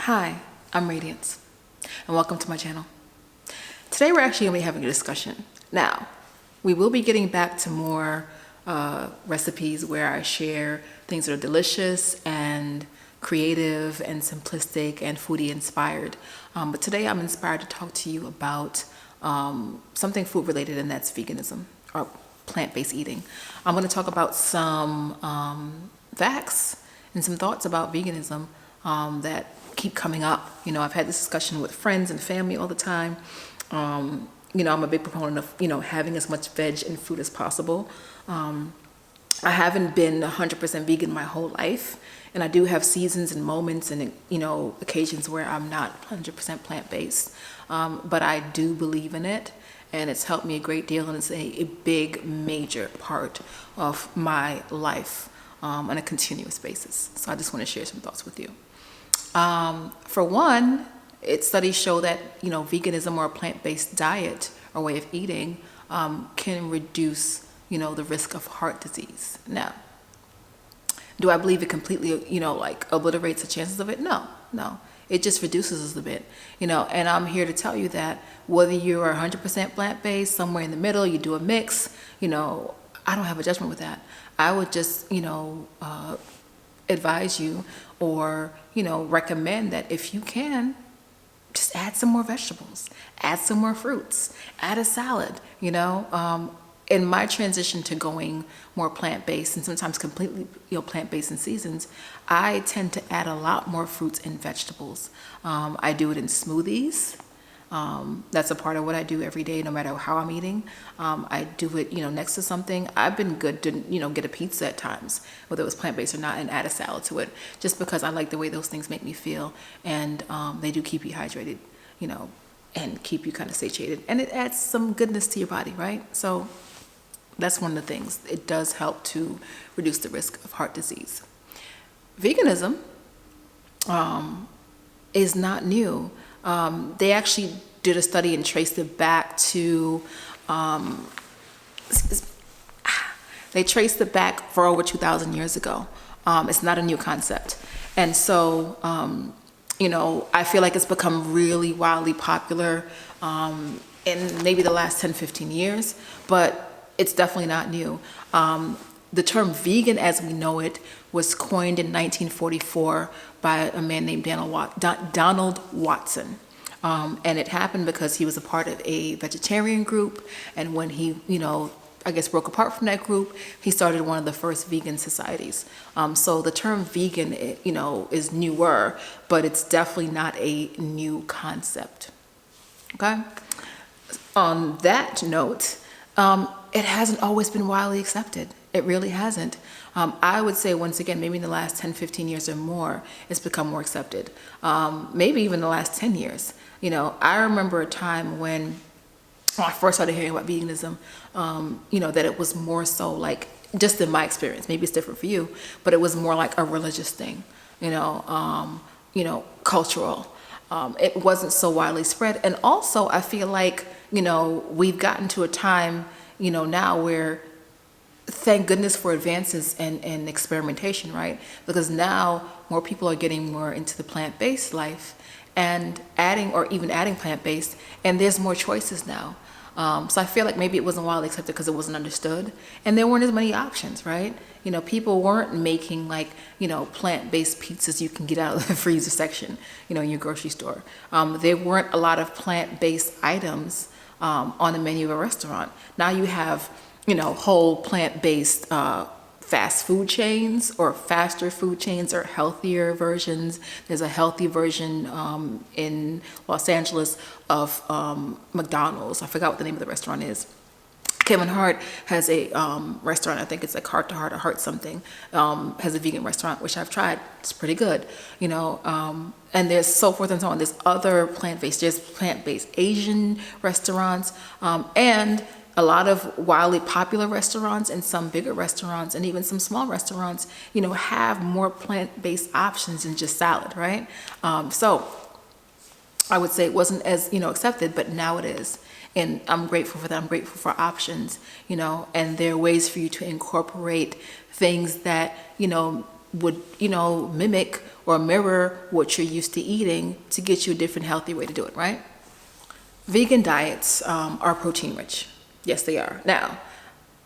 Hi, I'm Raydiance, and welcome to my channel. Today we're actually going to be having a discussion. Now, we will be getting back to more recipes where I share things that are delicious and creative and simplistic and foodie inspired. But today I'm inspired to talk to you about something food related, and that's veganism or plant-based eating. I'm going to talk about some facts and some thoughts about veganism that keep coming up. I've had this discussion with friends and family all the time. I'm a big proponent of, having as much veg and fruit as possible. I haven't been 100% vegan my whole life, and I do have seasons and moments and, occasions where I'm not 100% plant-based. But I do believe in it, and it's helped me a great deal, and it's a big, major part of my life on a continuous basis. So I just want to share some thoughts with you. For one, studies show that, veganism or a plant-based diet or way of eating can reduce, the risk of heart disease. Now, do I believe it completely, obliterates the chances of it? No. It just reduces a bit, and I'm here to tell you that whether you're 100% plant-based, somewhere in the middle, you do a mix, I don't have a judgment with that. I would just, advise you or, recommend that if you can, just add some more vegetables, add some more fruits, add a salad, In my transition to going more plant-based and sometimes completely, plant-based in seasons, I tend to add a lot more fruits and vegetables. I do it in smoothies. That's a part of what I do every day, no matter how I'm eating. I do it, next to something. I've been good to, get a pizza at times, whether it was plant-based or not, and add a salad to it, just because I like the way those things make me feel. And they do keep you hydrated, and keep you kind of satiated. And it adds some goodness to your body, right? So that's one of the things. It does help to reduce the risk of heart disease. Veganism is not new. They actually did a study and traced it back to, they traced it back for over 2,000 years ago. It's not a new concept. And so, I feel like it's become really wildly popular in maybe the last 10, 15 years, but it's definitely not new. The term vegan as we know it was coined in 1944 by a man named Donald Watson. And it happened because he was a part of a vegetarian group. And when he, broke apart from that group, he started one of the first vegan societies. So the term vegan, is newer, but it's definitely not a new concept. Okay? On that note, it hasn't always been widely accepted. It really hasn't. I would say, once again, maybe in the last 10, 15 years or more, it's become more accepted. Maybe even the last 10 years. I remember a time when I first started hearing about veganism, that it was more so like, just in my experience, maybe it's different for you, but it was more like a religious thing, cultural. It wasn't so widely spread. And also, I feel like, we've gotten to a time, now where, thank goodness for advances and experimentation, right? Because now more people are getting more into the plant-based life and adding plant-based, and there's more choices now. So I feel like maybe it wasn't widely accepted because it wasn't understood, and there weren't as many options, right? People weren't making plant-based pizzas you can get out of the freezer section, in your grocery store. There weren't a lot of plant-based items on the menu of a restaurant. Now you have, whole plant-based fast food chains or faster food chains or healthier versions. There's a healthy version in Los Angeles of McDonald's. I forgot what the name of the restaurant is. Kevin Hart has a restaurant, I think it's like Heart to Heart or Heart something, has a vegan restaurant, which I've tried. It's pretty good, and there's so forth and so on. There's other plant-based Asian restaurants, and a lot of wildly popular restaurants and some bigger restaurants and even some small restaurants, have more plant-based options than just salad, right? So I would say it wasn't as, accepted, but now it is. And I'm grateful for that. I'm grateful for options, and there are ways for you to incorporate things that, would, mimic or mirror what you're used to eating to get you a different, healthy way to do it, right? Vegan diets are protein rich. Yes, they are. Now,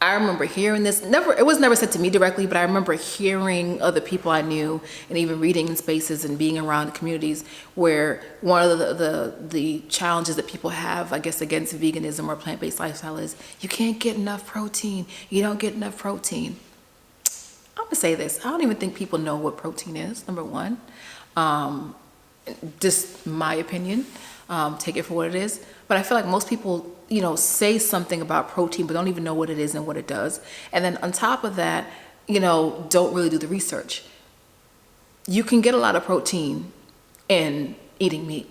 I remember hearing this, it was never said to me directly, but I remember hearing other people I knew and even reading in spaces and being around communities where one of the challenges that people have, I guess, against veganism or plant-based lifestyle is you can't get enough protein. You don't get enough protein. I'm gonna say this. I don't even think people know what protein is, number one. Just my opinion. Take it for what it is. But I feel like most people, say something about protein, but don't even know what it is and what it does. And then on top of that, don't really do the research. You can get a lot of protein in eating meat,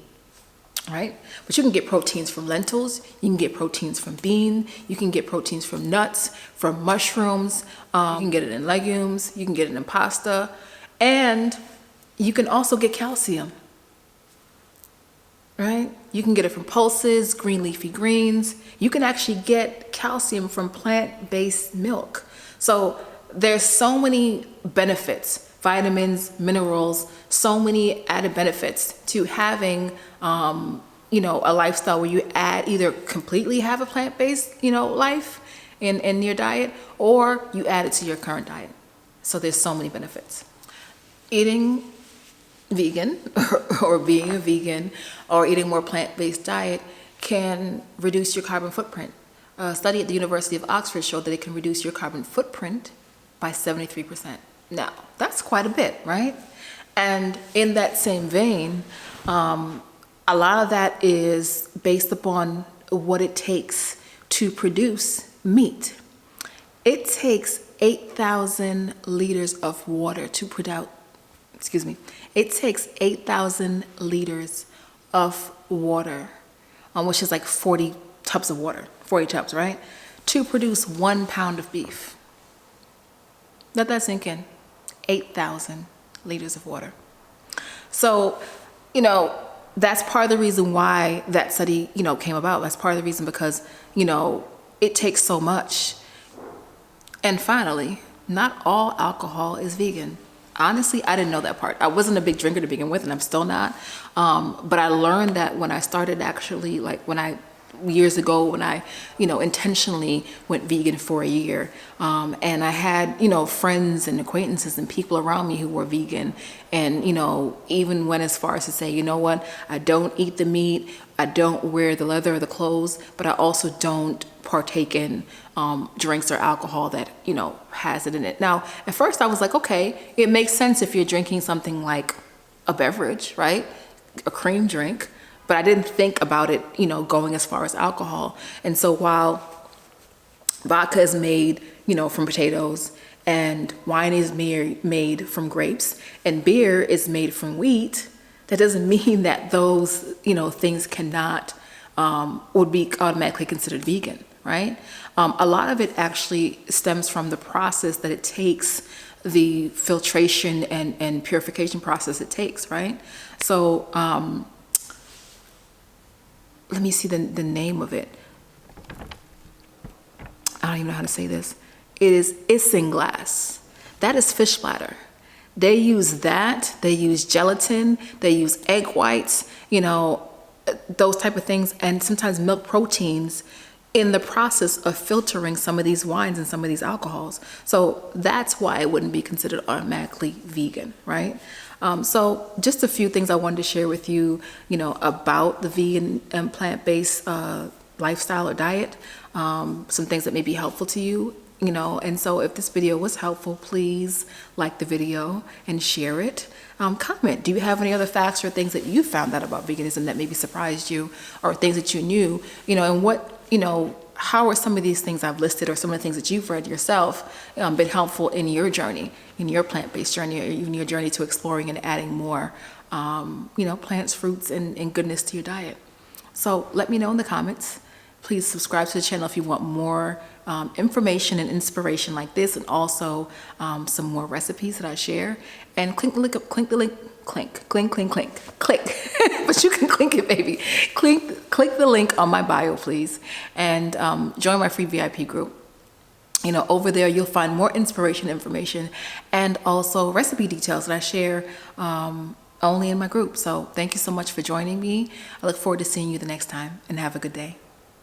right? But you can get proteins from lentils. You can get proteins from beans. You can get proteins from nuts, from mushrooms. You can get it in legumes. You can get it in pasta. And you can also get calcium. Right? You can get it from pulses, green leafy greens. You can actually get calcium from plant-based milk. So there's so many benefits, vitamins, minerals, so many added benefits to having, a lifestyle where you either completely have a plant-based, life in your diet, or you add it to your current diet. So there's so many benefits. Eating vegan or being a vegan or eating more plant-based diet can reduce your carbon footprint. A study at the University of Oxford showed that it can reduce your carbon footprint by 73%. Now, that's quite a bit, right? And in that same vein, a lot of that is based upon what it takes to produce meat. It takes 8,000 liters of water to produce. It takes 8,000 liters of water, which is like 40 tubs of water, 40 tubs, right? To produce 1 pound of beef. Let that sink in. 8,000 liters of water. So, that's part of the reason why that study, came about. That's part of the reason because, it takes so much. And finally, not all alcohol is vegan. Honestly, I didn't know that part. I wasn't a big drinker to begin with, and I'm still not. But I learned that when I started actually, years ago when I, intentionally went vegan for a year. And I had, friends and acquaintances and people around me who were vegan and, even went as far as to say, you know what, I don't eat the meat, I don't wear the leather or the clothes, but I also don't partake in drinks or alcohol that, has it in it. Now, at first I was like, okay, it makes sense if you're drinking something like a beverage, right? A cream drink. But I didn't think about it, going as far as alcohol. And so while vodka is made, from potatoes and wine is made from grapes and beer is made from wheat, that doesn't mean that those, things cannot, would be automatically considered vegan, right? A lot of it actually stems from the process that it takes, the filtration and purification process it takes, right? So, let me see the name of it. I don't even know how to say this. It is isinglass. That is fish bladder. They use that. They use gelatin. They use egg whites, those type of things, and sometimes milk proteins in the process of filtering some of these wines and some of these alcohols. So that's why it wouldn't be considered automatically vegan, right? So just a few things I wanted to share with you, about the vegan and plant-based lifestyle or diet, some things that may be helpful to you, and so if this video was helpful, please like the video and share it. Comment, do you have any other facts or things that you found out about veganism that maybe surprised you, or things that you knew, and what, how are some of these things I've listed or some of the things that you've read yourself been helpful in your journey, in your plant-based journey, or even your journey to exploring and adding more, plants, fruits, and goodness to your diet? So let me know in the comments. Please subscribe to the channel if you want more information and inspiration like this, and also some more recipes that I share. And click the link, click, but you can click it, baby. Click the link on my bio, please, and join my free VIP group. over there you'll find more inspiration, information, and also recipe details that I share only in my group. So thank you so much for joining me. I look forward to seeing you the next time, and have a good day.